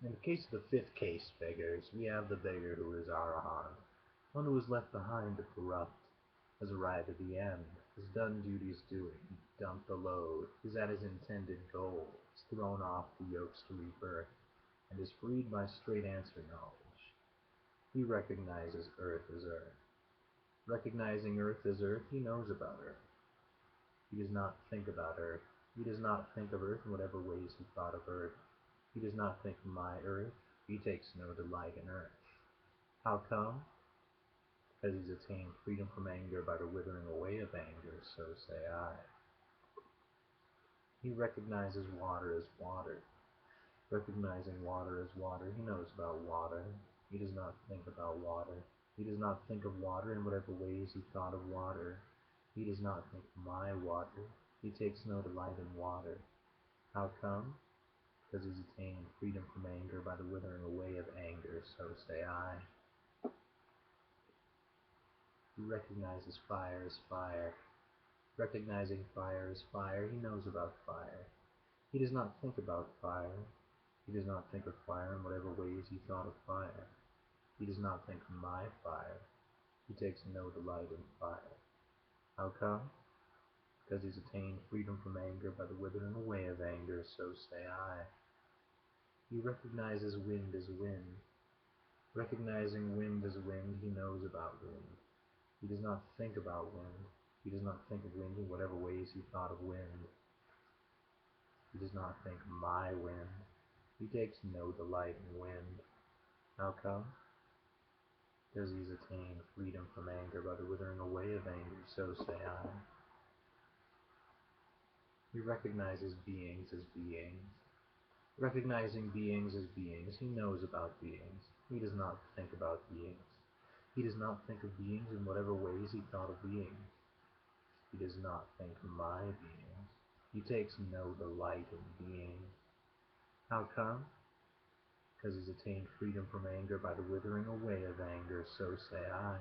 In the case of the fifth case beggars, we have the beggar who is Arahant, one who is left behind to corrupt, has arrived at the end, has done duty's doing, dumped the load, is at his intended goal, has thrown off the yokes to rebirth, and is freed by straight answer knowledge. He recognizes earth as earth. Recognizing earth as earth, he knows about earth. He does not think about earth. He does not think of earth in whatever ways he thought of earth. He does not think my earth. He takes no delight in earth. How come? Because he's attained freedom from anger by the withering away of anger, so say I. He recognizes water as water. Recognizing water as water, he knows about water. He does not think about water. He does not think of water in whatever ways he thought of water. He does not think my water. He takes no delight in water. How come? Because he's attained freedom from anger by the withering away of anger, so say I. He recognizes fire as fire. Recognizing fire as fire, he knows about fire. He does not think about fire. He does not think of fire in whatever ways he thought of fire. He does not think of my fire. He takes no delight in fire. How come? Because he's attained freedom from anger by the withering away of anger, so say I. He recognizes wind as wind. Recognizing wind as wind, he knows about wind. He does not think about wind. He does not think of wind in whatever ways he thought of wind. He does not think my wind. He takes no delight in wind. How come? Because he's attained freedom from anger by the withering away of anger, so say I. He recognizes beings as beings. Recognizing beings as beings, he knows about beings. He does not think about beings. He does not think of beings in whatever ways he thought of beings. He does not think my beings. He takes no delight in beings. How come? Because he's attained freedom from anger by the withering away of anger, so say I.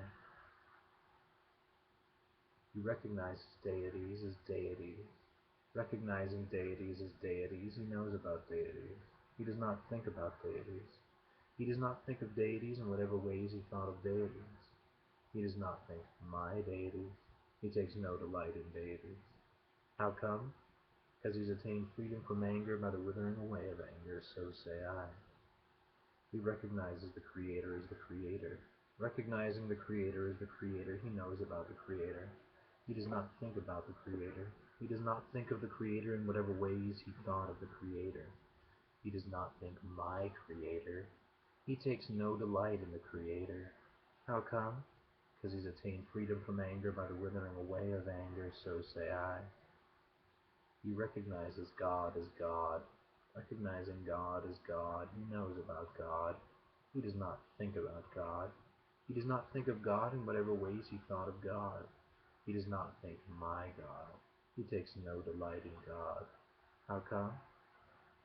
He recognizes deities as deities. Recognizing deities as deities, he knows about deities. He does not think about deities. He does not think of deities in whatever ways he thought of deities. He does not think my deities. He takes no delight in deities. How come? Because he's attained freedom from anger by the withering away of anger, so say I. He recognizes the Creator as the Creator. Recognizing the Creator as the Creator, he knows about the Creator. He does not think about the Creator. He does not think of the Creator in whatever ways he thought of the Creator. He does not think my Creator. He takes no delight in the Creator. How come? Because he's attained freedom from anger by the withering away of anger, so say I. He recognizes God as God. Recognizing God as God, he knows about God. He does not think about God. He does not think of God in whatever ways he thought of God. He does not think my God. He takes no delight in God. How come?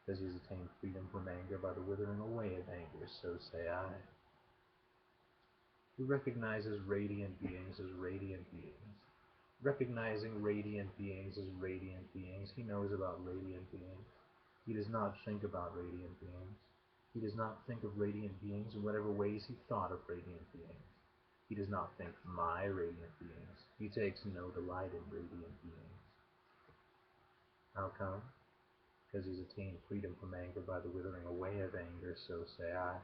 Because he has attained freedom from anger by the withering away of anger, so say I. He recognizes radiant beings as radiant beings. Recognizing radiant beings as radiant beings, he knows about radiant beings. He does not think about radiant beings. He does not think of radiant beings in whatever ways he thought of radiant beings. He does not think my radiant beings. He takes no delight in radiant beings. How come? Because he's attained freedom from anger by the withering away of anger, so say I.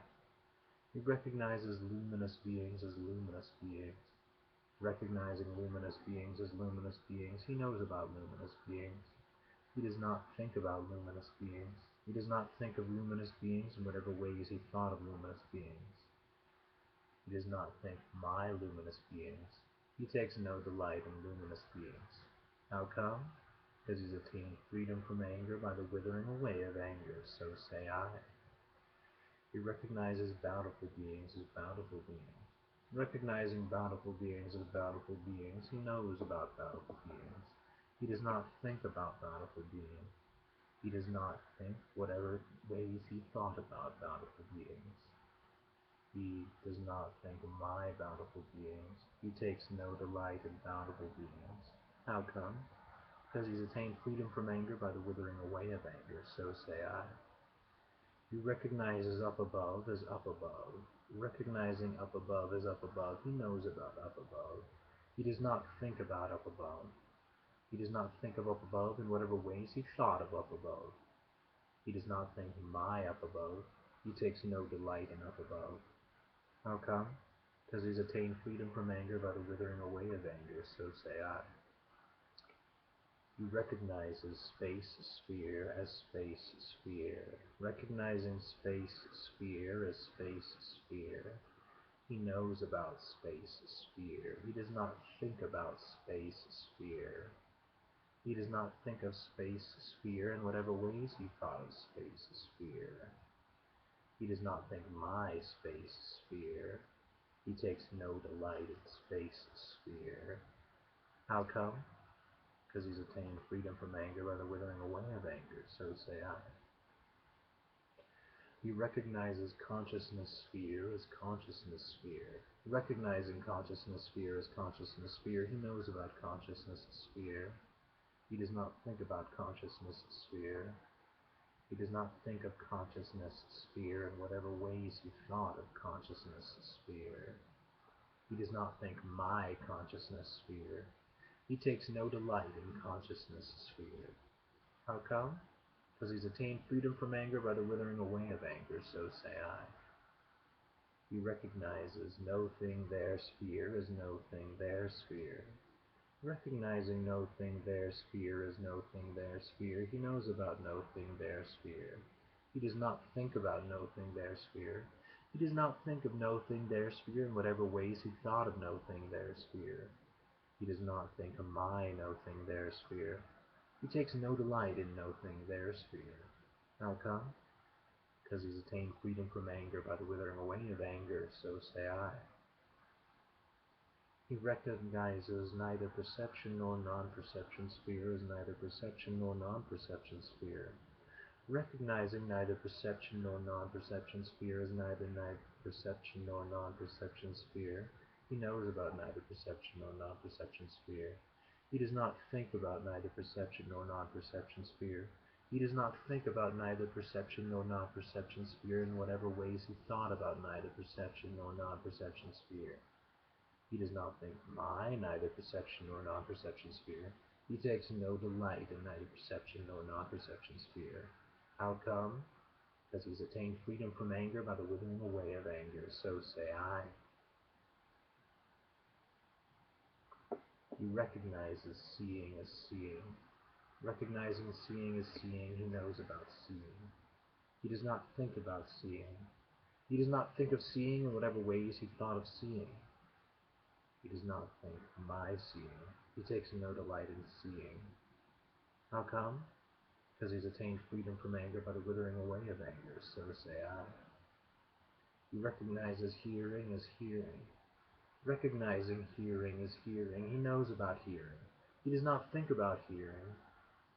He recognizes luminous beings as luminous beings. Recognizing luminous beings as luminous beings, he knows about luminous beings. He does not think about luminous beings. He does not think of luminous beings in whatever ways he thought of luminous beings. He does not think my luminous beings. He takes no delight in luminous beings. How come? Because he's attained freedom from anger by the withering away of anger, so say I. He recognizes bountiful beings as bountiful beings. Recognizing bountiful beings as bountiful beings, he knows about bountiful beings. He does not think about bountiful beings. He does not think whatever ways he thought about bountiful beings. He does not think of my bountiful beings. He takes no delight in bountiful beings. How come? Because he's attained freedom from anger by the withering away of anger, so say I. He He recognizes up above as up above. Recognizing up above as up above, he knows about up above. He does not think about up above. He does not think of up above in whatever ways he thought of up above. He does not think my up above. He takes no delight in up above. How come? Because he's attained freedom from anger by the withering away of anger, so say I. He recognizes space, sphere as space, sphere. Recognizing space, sphere as space, sphere. He knows about space, sphere. He does not think about space, sphere. He does not think of space, sphere in whatever ways he thought of space, sphere. He does not think my space, sphere. He takes no delight in space, sphere. How come? Because he's attained freedom from anger by the withering away of anger, so say I. He recognizes consciousness sphere as consciousness sphere. Recognizing consciousness sphere as consciousness sphere, he knows about consciousness sphere. He does not think about consciousness sphere. He does not think of consciousness sphere in whatever ways he thought of consciousness sphere. He does not think my consciousness sphere. He takes no delight in consciousness sphere. How come? Because he's attained freedom from anger by the withering away of anger, so say I. He recognizes no thing there sphere as no thing there sphere. Recognizing no thing there sphere as no thing there sphere, he knows about no thing there sphere. He does not think about no thing there sphere. He does not think of no thing there sphere in whatever ways he thought of no thing there sphere. He does not think of my no thing there sphere. He takes no delight in no thing there sphere. How come? Because he's attained freedom from anger by the withering away of anger, so say I. He recognizes neither perception nor non-perception sphere as neither perception nor non-perception sphere. Recognizing neither perception nor non-perception sphere as neither perception nor non-perception sphere, he knows about neither perception nor non-perception sphere. He does not think about neither perception nor non-perception sphere. He does not think about neither perception nor non-perception sphere in whatever ways he thought about neither perception nor non-perception sphere. He does not think my neither perception nor non-perception sphere. He takes no delight in neither perception nor non-perception sphere. How come? Because he's attained freedom from anger by the withering away of anger, so say I. He recognizes seeing as seeing. Recognizing seeing as seeing, he knows about seeing. He does not think about seeing. He does not think of seeing in whatever ways he thought of seeing. He does not think my seeing. He takes no delight in seeing. How come? Because he's attained freedom from anger by the withering away of anger, so say I. He recognizes hearing as hearing. Recognizing hearing as hearing, he knows about hearing. He does not think about hearing.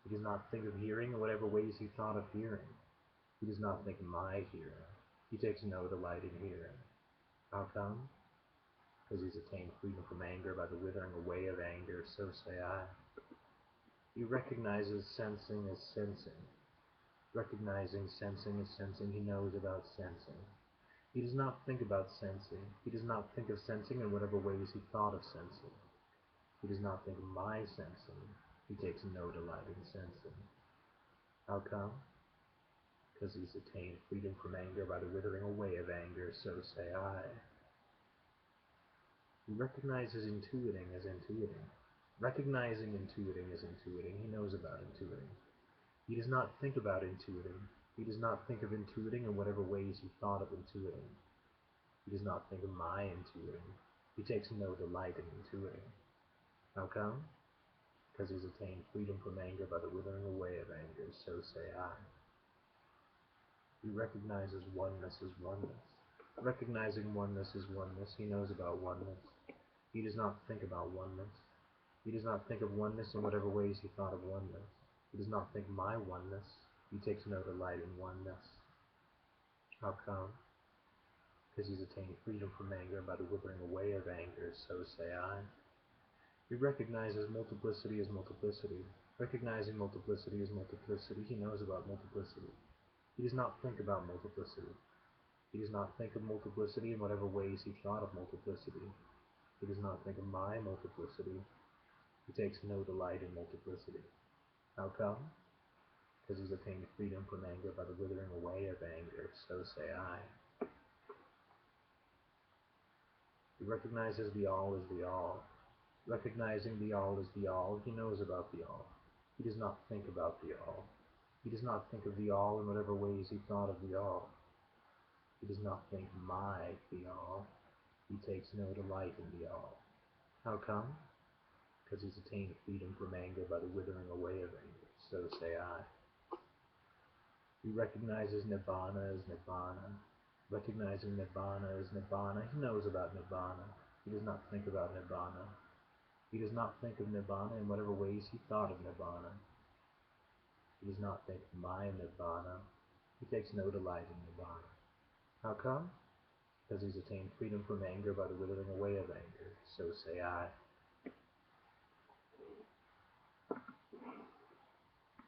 He does not think of hearing in whatever ways he thought of hearing. He does not think my hearing. He takes no delight in hearing. How come? Because he's attained freedom from anger by the withering away of anger, so say I. He recognizes sensing as sensing. Recognizing sensing as sensing, he knows about sensing. He does not think about sensing. He does not think of sensing in whatever ways he thought of sensing. He does not think of my sensing. He takes no delight in sensing. How come? Because he's attained freedom from anger by the withering away of anger, so say I. He recognizes intuiting as intuiting. Recognizing intuiting as intuiting, he knows about intuiting. He does not think about intuiting. He does not think of intuiting in whatever ways he thought of intuiting. He does not think of my intuiting. He takes no delight in intuiting. How come? Because he's attained freedom from anger by the withering away of anger, so say I. He recognizes oneness as oneness. Recognizing oneness as oneness, he knows about oneness. He does not think about oneness. He does not think of oneness in whatever ways he thought of oneness. He does not think my oneness. He takes no delight in oneness. How come? Because he's attained freedom from anger by the withering away of anger, so say I. He recognizes multiplicity as multiplicity. Recognizing multiplicity as multiplicity, he knows about multiplicity. He does not think about multiplicity. He does not think of multiplicity in whatever ways he thought of multiplicity. He does not think of my multiplicity. He takes no delight in multiplicity. How come? Because he's attained freedom from anger by the withering away of anger, so say I. He recognizes the all as the all. Recognizing the all as the all, he knows about the all. He does not think about the all. He does not think of the all in whatever ways he thought of the all. He does not think my the all. He takes no delight in the all. How come? Because he's attained freedom from anger by the withering away of anger, so say I. He recognizes Nibbana as Nibbana. Recognizing Nibbana as Nibbana, he knows about Nibbana. He does not think about Nibbana. He does not think of Nibbana in whatever ways he thought of Nibbana. He does not think of my Nibbana. He takes no delight in Nibbana. How come? Because he's attained freedom from anger by the withering away of anger, so say I.